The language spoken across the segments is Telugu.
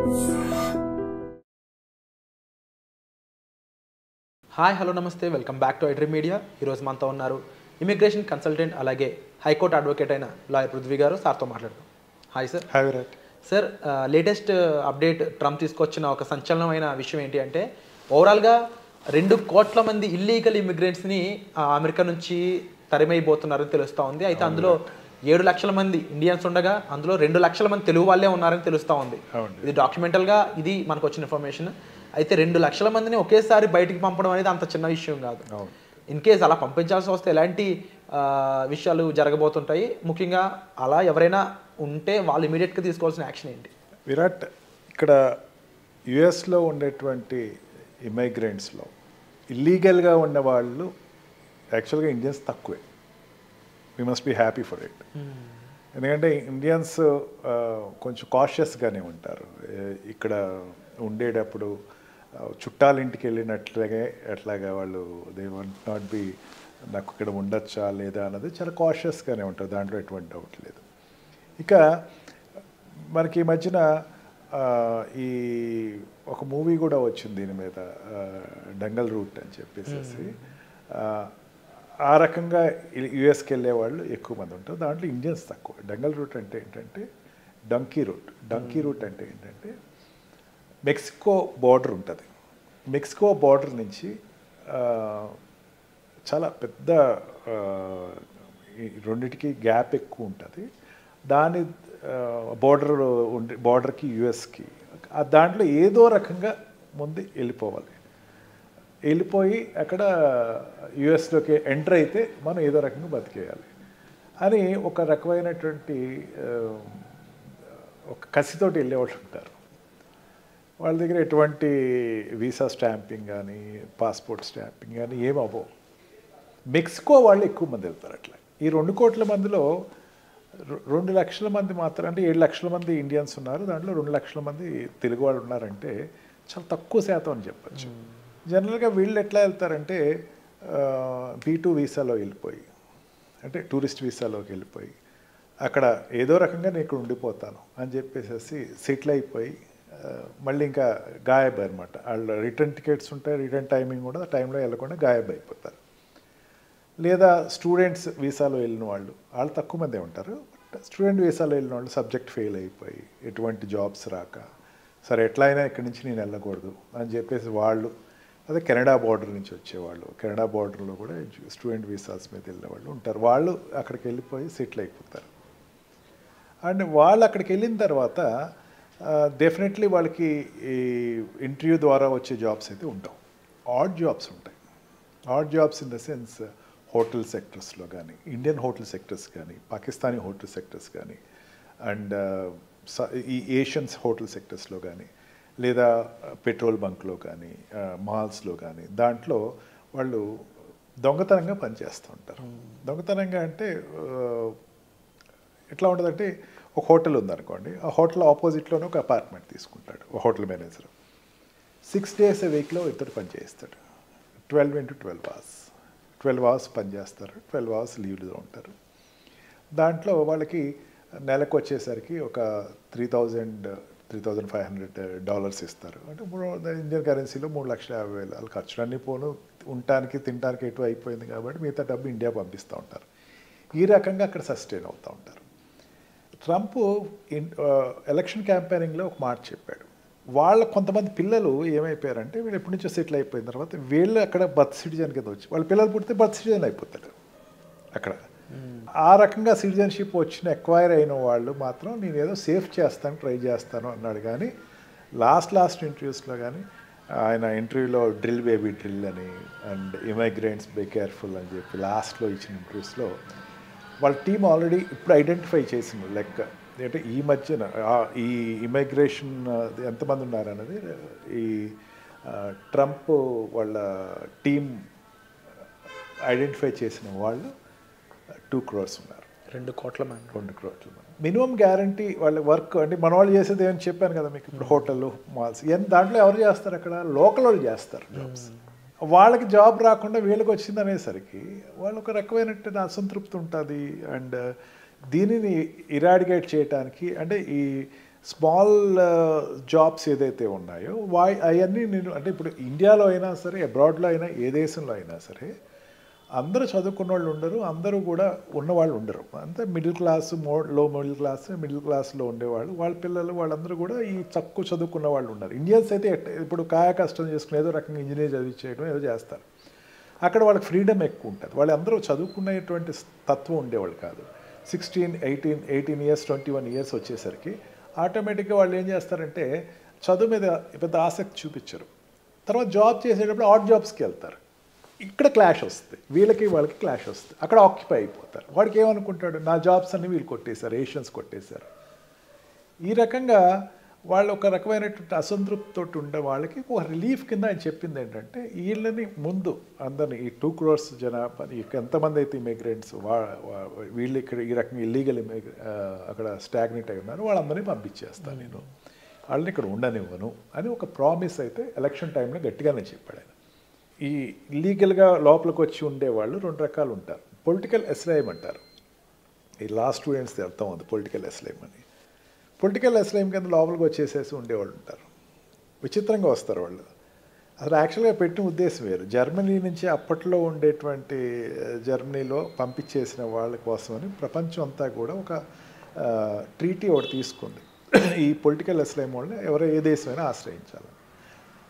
హాయ్ హలో నమస్తే welcome back to iDream media. ఈరోజు మనతో ఉన్నారు ఇమిగ్రేషన్ కన్సల్టెంట్ అలాగే హైకోర్టు అడ్వకేట్ అయిన లాయర్ పృథ్వీ గారు. సార్తో మాట్లాడదాం. Hi sir. Hi Virat. Sir, latest update Trump తీసుకొచ్చిన ఒక సంచలనమైన విషయం ఏంటి అంటే ఓవరాల్గా 2 కోట్ల మంది ఇల్లీగల్ ఇమిగ్రెంట్స్ని అమెరికా నుంచి తరిమైపోతున్నారని తెలుస్తూ ఉంది. అయితే అందులో 7 లక్షల మంది ఇండియన్స్ ఉండగా అందులో 2 లక్షల మంది తెలుగు వాళ్ళే ఉన్నారని తెలుస్తూ ఉంది. ఇది డాక్యుమెంటల్గా ఇది మనకు వచ్చిన ఇన్ఫర్మేషన్. అయితే 2 లక్షల మందిని ఒకేసారి బయటికి పంపడం అనేది అంత చిన్న విషయం కాదు. ఇన్ కేస్ అలా పంపించాల్సి వస్తే ఎలాంటి విషయాలు జరగబోతుంటాయి, ముఖ్యంగా అలా ఎవరైనా ఉంటే వాళ్ళు ఇమీడియట్గా తీసుకోవాల్సిన యాక్షన్ ఏంటి? విరాట్, ఇక్కడ యుఎస్లో ఉండేటువంటి ఇమైగ్రెంట్స్లో ఇల్లీగల్గా ఉన్న వాళ్ళు యాక్చువల్గా ఇండియన్స్ తక్కువే. We must be happy for it. ఎందుకంటే ఇండియన్స్ కొంచెం కాషియస్గానే ఉంటారు. ఇక్కడ ఉండేటప్పుడు చుట్టాలింటికి వెళ్ళినట్లుగా ఎట్లాగా వాళ్ళు దే వాంట్ నాట్ బి నాకు ఇక్కడ ఉండొచ్చా లేదా అన్నది చాలా కాషియస్గానే ఉంటుంది. దాంట్లో ఎటువంటి డౌట్ లేదు. ఇక మనకి ఈ మధ్యన ఈ ఒక మూవీ కూడా వచ్చింది దీని మీద, డంగల్ రూట్ అని చెప్పేసి. ఆ రకంగా యుఎస్కి వెళ్ళే వాళ్ళు ఎక్కువ మంది ఉంటారు. దాంట్లో ఇండియన్స్ తక్కువ. డంగల్ రూట్ అంటే ఏంటంటే డంకీ రూట్ అంటే ఏంటంటే మెక్సికో బార్డర్ ఉంటుంది. మెక్సికో బార్డర్ నుంచి చాలా పెద్ద రెండిటికి గ్యాప్ ఎక్కువ ఉంటుంది. దాని బార్డర్కి యుఎస్కి దాంట్లో ఏదో రకంగా ముందు వెళ్ళిపోయి అక్కడ యుఎస్లోకి ఎంటర్ అయితే మనం ఏదో రకంగా బతికేయాలి అని ఒక రకమైనటువంటి ఒక కసితోటి వెళ్ళేవాళ్ళు ఉంటారు. వాళ్ళ దగ్గర ఎటువంటి వీసా స్టాంపింగ్ కానీ పాస్పోర్ట్ స్టాంపింగ్ కానీ ఏమి అవ్వవు. మెక్సికో వాళ్ళు ఎక్కువ మంది వెళ్తారు. అట్లా ఈ 2 కోట్ల మందిలో 2 లక్షల మంది మాత్రం, అంటే 7 లక్షల మంది ఇండియన్స్ ఉన్నారు. దాంట్లో 2 లక్షల మంది తెలుగు వాళ్ళు ఉన్నారంటే చాలా తక్కువ శాతం అని చెప్పచ్చు. జనరల్గా వీళ్ళు ఎట్లా వెళ్తారంటే B2 వీసాలో వెళ్ళిపోయి, అంటే టూరిస్ట్ వీసాలోకి వెళ్ళిపోయి అక్కడ ఏదో రకంగా నేను ఇక్కడ ఉండిపోతాను అని చెప్పేసి సెటిల్ అయిపోయి మళ్ళీ ఇంకా గాయబ్ అనమాట. వాళ్ళు రిటర్న్ టికెట్స్ ఉంటాయి, రిటర్న్ టైమింగ్ కూడా ఆ టైంలో వెళ్ళకుండా గాయబ్ అయిపోతారు. లేదా స్టూడెంట్స్ వీసాలో వెళ్ళిన వాళ్ళు తక్కువ మందే ఉంటారు. స్టూడెంట్ వీసాలో వెళ్ళిన వాళ్ళు సబ్జెక్ట్ ఫెయిల్ అయిపోయి ఎటువంటి జాబ్స్ రాక, సరే ఎట్లయినా ఇక్కడి నుంచి నేను వెళ్ళకూడదు అని చెప్పేసి వాళ్ళు, అదే కెనడా బార్డర్ నుంచి వచ్చేవాళ్ళు, కెనడా బార్డర్లో కూడా స్టూడెంట్ వీసాస్ మీద వెళ్ళిన వాళ్ళు ఉంటారు. వాళ్ళు అక్కడికి వెళ్ళిపోయి సెటిల్ అయిపోతారు. అండ్ వాళ్ళు అక్కడికి వెళ్ళిన తర్వాత డెఫినెట్లీ వాళ్ళకి ఈ ఇంటర్వ్యూ ద్వారా వచ్చే జాబ్స్ అయితే ఉండవు. ఆడ్ జాబ్స్ ఉంటాయి. Odd jobs in the sense hotel సెక్టర్స్లో కానీ, ఇండియన్ హోటల్ సెక్టర్స్ కానీ, పాకిస్తానీ హోటల్ సెక్టర్స్ కానీ, అండ్ ఈ ఏషియన్స్ హోటల్ సెక్టర్స్లో కానీ, లేదా పెట్రోల్ బంక్లో కానీ, మాల్స్లో కానీ, దాంట్లో వాళ్ళు దొంగతనంగా పనిచేస్తూ ఉంటారు. దొంగతనంగా అంటే ఎట్లా ఉంటుందంటే ఒక హోటల్ ఉందనుకోండి, ఆ హోటల్ ఆపోజిట్లోనే ఒక అపార్ట్మెంట్ తీసుకుంటాడు ఒక హోటల్ మేనేజర్. 6 days a weekలో ఇద్దరు పని చేయిస్తాడు. 12 into 12 hours 12 hours పనిచేస్తారు. 12 hours లీవ్లో ఉంటారు. దాంట్లో వాళ్ళకి నెలకు వచ్చేసరికి ఒక $3,500 ఇస్తారు. అంటే ఇండియన్ కరెన్సీలో 3,50,000 వాళ్ళ ఖర్చులన్నీ పోను, ఉండటానికి తినడానికి ఎటు అయిపోయింది కాబట్టి మిగతా డబ్బు ఇండియా పంపిస్తూ ఉంటారు. ఈ రకంగా అక్కడ సస్టైన్ అవుతూ ఉంటారు. ట్రంప్ ఎలక్షన్ క్యాంపెయినింగ్లో ఒక మాట చెప్పాడు. వాళ్ళ కొంతమంది పిల్లలు ఏమైపోయారంటే వీళ్ళు ఎప్పటి నుంచో సెటిల్ అయిపోయిన తర్వాత వీళ్ళు అక్కడ బర్త్ సిటిజన్ కింద వచ్చి వాళ్ళ పిల్లలు పుడితే బర్త్ సిటిజన్ అయిపోతాడు అక్కడ. ఆ రకంగా సిటిజన్షిప్ వచ్చిన ఎక్వైర్ అయిన వాళ్ళు మాత్రం నేను ఏదో సేఫ్ చేస్తాను, ట్రై చేస్తాను అన్నాడు. కానీ లాస్ట్ ఇంటర్వ్యూస్లో కానీ ఆయన ఇంటర్వ్యూలో డ్రిల్ బేబీ డ్రిల్ అని అండ్ ఇమైగ్రెంట్స్ బీ కేర్ఫుల్ అని చెప్పి లాస్ట్లో ఇచ్చిన ఇంటర్వ్యూస్లో వాళ్ళ టీం ఆల్రెడీ ఇప్పుడు ఐడెంటిఫై చేసింది లెక్క అంటే ఈ మధ్యన ఈ ఇమైగ్రేషన్ ఎంతమంది ఉన్నారన్నది ఈ ట్రంప్ వాళ్ళ టీం ఐడెంటిఫై చేసిన వాళ్ళు 2 crores ఉన్నారు. 2 కోట్ల మంది. 2 crores మినిమం గ్యారంటీ వాళ్ళ వర్క్. అంటే మన వాళ్ళు చేసేది ఏమని చెప్పాను కదా మీకు, ఇప్పుడు హోటళ్ళు, మాల్స్ దాంట్లో ఎవరు చేస్తారు? అక్కడ లోకల్ వాళ్ళు చేస్తారు జాబ్స్. వాళ్ళకి జాబ్ రాకుండా వీళ్ళకి వచ్చింది అనేసరికి వాళ్ళు ఒక రకమైనటువంటి అసంతృప్తి ఉంటుంది. అండ్ దీనిని ఇరాడికేట్ చేయడానికి అంటే ఈ స్మాల్ జాబ్స్ ఏదైతే ఉన్నాయో అవన్నీ నేను అంటే ఇప్పుడు ఇండియాలో అయినా సరే అబ్రాడ్లో అయినా ఏ దేశంలో అయినా సరే అందరూ చదువుకున్న వాళ్ళు ఉండరు, అందరూ కూడా ఉన్నవాళ్ళు ఉండరు. అంతే మిడిల్ క్లాస్, లో మిడిల్ క్లాస్లో ఉండేవాళ్ళు, వాళ్ళ పిల్లలు వాళ్ళందరూ కూడా ఈ తక్కువ చదువుకున్న వాళ్ళు ఉన్నారు. ఇండియన్స్ అయితే ఇప్పుడు కాయ కష్టం చేసుకుని ఏదో రకంగా ఇంజనీర్ చదివించేయడం ఏదో చేస్తారు. అక్కడ వాళ్ళకి ఫ్రీడమ్ ఎక్కువ ఉంటుంది. వాళ్ళు అందరూ చదువుకునేటువంటి తత్వం ఉండేవాళ్ళు కాదు. 16, 18 ఇయర్స్ 21 ఇయర్స్ వచ్చేసరికి ఆటోమేటిక్గా వాళ్ళు ఏం చేస్తారంటే చదువు మీద పెద్ద ఆసక్తి చూపించరు. తర్వాత జాబ్ చేసేటప్పుడు ఆడ్ జాబ్స్కి వెళ్తారు. ఇక్కడ క్లాష్ వస్తుంది, వీళ్ళకి వాళ్ళకి క్లాష్ వస్తుంది. అక్కడ ఆక్యుపై అయిపోతారు. వాడికి ఏమనుకుంటాడు, నా జాబ్స్ అన్ని వీళ్ళు కొట్టేశారు, ఏషియన్స్ కొట్టేశారు. ఈ రకంగా వాళ్ళు ఒక రకమైనటువంటి అసంతృప్తితో ఉండే వాళ్ళకి ఒక రిలీఫ్ కింద ఆయన చెప్పింది ఏంటంటే వీళ్ళని ముందు అందరినీ ఈ 2 crores జనాభాని ఎంతమంది అయితే ఇమిగ్రెంట్స్ వీళ్ళు ఇక్కడ ఈ రకంగా ఇల్లీగల్ అక్కడ స్టాగ్నెట్ అయి ఉన్నారు వాళ్ళందరినీ పంపించేస్తాను నేను, వాళ్ళని ఇక్కడ ఉండనివ్వను అని ఒక ప్రామిస్ అయితే ఎలక్షన్ టైంలో గట్టిగానే చెప్పాడు ఆయన. ఈ ఇల్లీగల్గా లోపలికి వచ్చి ఉండేవాళ్ళు 2 రకాలు ఉంటారు. పొలిటికల్ అసైలం అంటారు. ఈ లా స్టూడెంట్స్ది అర్థం ఉంది పొలిటికల్ అసైలం అని. పొలిటికల్ అసైలం కింద లోపలికి వచ్చేసేసి ఉండేవాళ్ళు ఉంటారు. విచిత్రంగా వస్తారు వాళ్ళు. అసలు యాక్చువల్గా పెట్టిన ఉద్దేశం వేరు. జర్మనీ నుంచి అప్పట్లో ఉండేటువంటి జర్మనీలో పంపించేసిన వాళ్ళ కోసమని ప్రపంచం అంతా కూడా ఒక ట్రీటీ ఒకటి తీసుకుంది. ఈ పొలిటికల్ అసైలం వాళ్ళని ఏ దేశమైనా ఆశ్రయించాలి.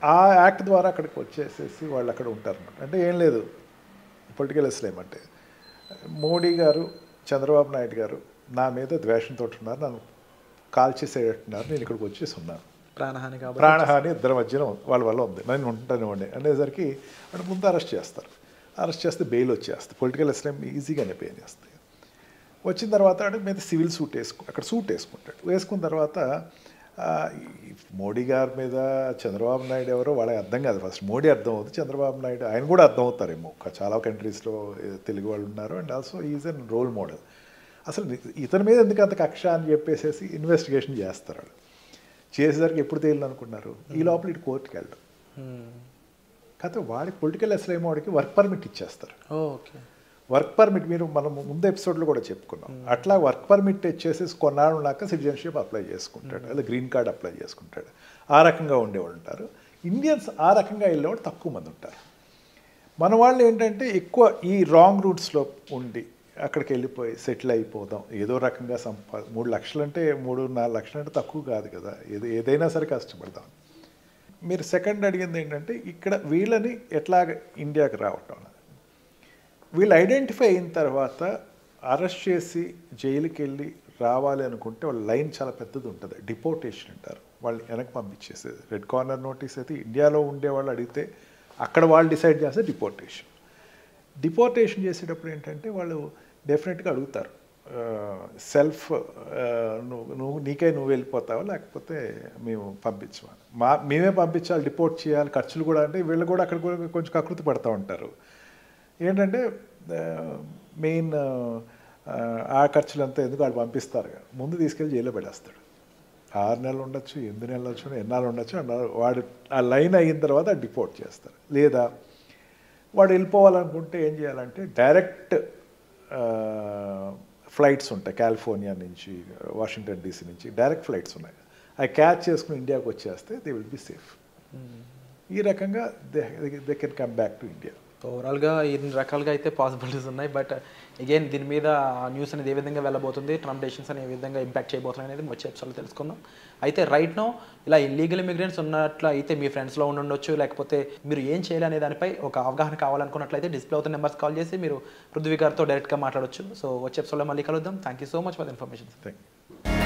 ఆ యాక్ట్ ద్వారా అక్కడికి వచ్చేసేసి వాళ్ళు అక్కడ ఉంటారు. అంటే ఏం లేదు, పొలిటికల్ అసైలం అంటే మోడీ గారు, చంద్రబాబు నాయుడు గారు నా మీద ద్వేషంతో ఉన్నారు, నన్ను కాల్చేసేటట్టున్నారు, నేను ఇక్కడికి వచ్చేసి ఉన్నాను, ప్రాణహాని ఇద్దరి మధ్యన వాళ్ళ వల్ల ఉంది, నేను ఉంటానివ్వండి అనేసరికి అంటే ముందు అరెస్ట్ చేస్తారు. అరెస్ట్ చేస్తే బెయిల్ వచ్చేస్తుంది. పొలిటికల్ అసైలం ఈజీగానే పే చేస్తాయి. వచ్చిన తర్వాత అంటే మీద సివిల్ సూట్ అక్కడ సూట్ వేసుకుంటాడు. వేసుకున్న తర్వాత మోడీ గారి మీద చంద్రబాబు నాయుడు ఎవరో వాళ్ళకి అర్థం కాదు. ఫస్ట్ మోడీ అర్థం అవుతుంది, చంద్రబాబు నాయుడు ఆయన కూడా అర్థం అవుతారేమో. చాలా కంట్రీస్లో తెలుగు వాళ్ళు ఉన్నారు. And also is an role model. అసలు ఇతని మీద ఎందుకు అంత కక్ష అని చెప్పేసి ఇన్వెస్టిగేషన్ చేస్తారు. వాళ్ళు చేసేసరికి ఎప్పుడు తేలిననుకున్నారు, ఈ లోపల ఇటు కోర్టుకి వెళ్ళడం. కాకపోతే వాడికి పొలిటికల్ అసైలం వాడికి వర్క్ పర్మిట్ ఇచ్చేస్తారు. వర్క్ పర్మిట్ మనం ముందు ఎపిసోడ్లో కూడా చెప్పుకున్నాం. అట్లా వర్క్ పర్మిట్ ఇచ్చేసేసి కొన్నాళ్ళు నాక సిటిజన్షిప్ అప్లై చేసుకుంటాడు, లేదా గ్రీన్ కార్డ్ అప్లై చేసుకుంటాడు. ఆ రకంగా ఉండేవాళ్ళు ఉంటారు. ఇండియన్స్ ఆ రకంగా వెళ్ళేవాళ్ళు తక్కువ మంది ఉంటారు. మన వాళ్ళు ఏంటంటే ఎక్కువ ఈ రాంగ్ రూట్స్లో ఉండి అక్కడికి వెళ్ళిపోయి సెటిల్ అయిపోదాం, ఏదో రకంగా 3 లక్షలు అంటే 3-4 లక్షలు అంటే తక్కువ కాదు కదా, ఏదైనా సరే కష్టపడదాం. మీరు సెకండ్ అడిగింది ఏంటంటే ఇక్కడ వీళ్ళని ఎట్లాగ ఇండియాకి రావటం. వీళ్ళు ఐడెంటిఫై అయిన తర్వాత అరెస్ట్ చేసి జైలుకి వెళ్ళి రావాలి అనుకుంటే వాళ్ళ లైన్ చాలా పెద్దది ఉంటుంది. డిపోర్టేషన్ అంటారు. వాళ్ళు వెనక్కి పంపించేసేది. రెడ్ కార్నర్ నోటీస్ అయితే ఇండియాలో ఉండేవాళ్ళు అడిగితే అక్కడ వాళ్ళు డిసైడ్ చేస్తే డిపోర్టేషన్ చేసేటప్పుడు ఏంటంటే వాళ్ళు డెఫినెట్గా అడుగుతారు, సెల్ఫ్ నువ్వు వెళ్ళిపోతావా లేకపోతే మేము పంపించమని. మేమే పంపించాలి, డిపోర్ట్ చేయాలి, ఖర్చులు కూడా. అంటే వీళ్ళు కూడా అక్కడ కూడా కొంచెం కకృతి పడుతూ ఉంటారు. ఏంటంటే మెయిన్ ఆ ఖర్చులంతా ఎందుకు వాళ్ళు పంపిస్తారు, ముందు తీసుకెళ్ళి జైల్లో పెట్టేస్తాడు. 6 నెలలు ఉండొచ్చు, 8 నెలలు వచ్చు, ఎన్నాళ్ళు ఉండొచ్చు. వాడు ఆ లైన్ అయిన తర్వాత డిపోర్ట్ చేస్తారు. లేదా వాడు వెళ్ళిపోవాలనుకుంటే ఏం చేయాలంటే డైరెక్ట్ ఫ్లైట్స్ ఉంటాయి. కాలిఫోర్నియా నుంచి, వాషింగ్టన్ DC నుంచి డైరెక్ట్ ఫ్లైట్స్ ఉన్నాయి. అవి క్యాచ్ చేసుకుని ఇండియాకి వచ్చేస్తే దే విల్ బి సేఫ్. ఈ రకంగా they can come back to India. ఓవరాల్గా ఇన్ని రకాలుగా అయితే పాసిబిలిటీస్ ఉన్నాయి. బట్ అగైన్ దీని మీద న్యూస్ అనేది ఏ విధంగా వెళ్ళబోతుంది, ట్రంప్ డెసిషన్స్ అని ఏ విధంగా ఇంపాక్ట్ చేయబోతున్నాయి అనేది వచ్చే ఎపిసోడ్లో తెలుసుకుందాం. అయితే రైట్ నో ఇలా ఇల్లీగల్ ఇమిగ్రెంట్స్ ఉన్నట్లు అయితే మీ ఫ్రెండ్స్లో ఉండొచ్చు, లేకపోతే మీరు ఏం చేయాలి అనే దానిపై ఒక అవగాహన కావాలనుకున్నట్లయితే డిస్ప్లే అవుతున్న నెంబర్స్ కాల్ చేసి మీరు పృథ్వీ గారితో డైరెక్ట్గా మాట్లాడవచ్చు. సో వచ్చే ఎపిసోడ్లో మళ్ళీ కలుద్దాం. Thank you so much for the information. Thank you.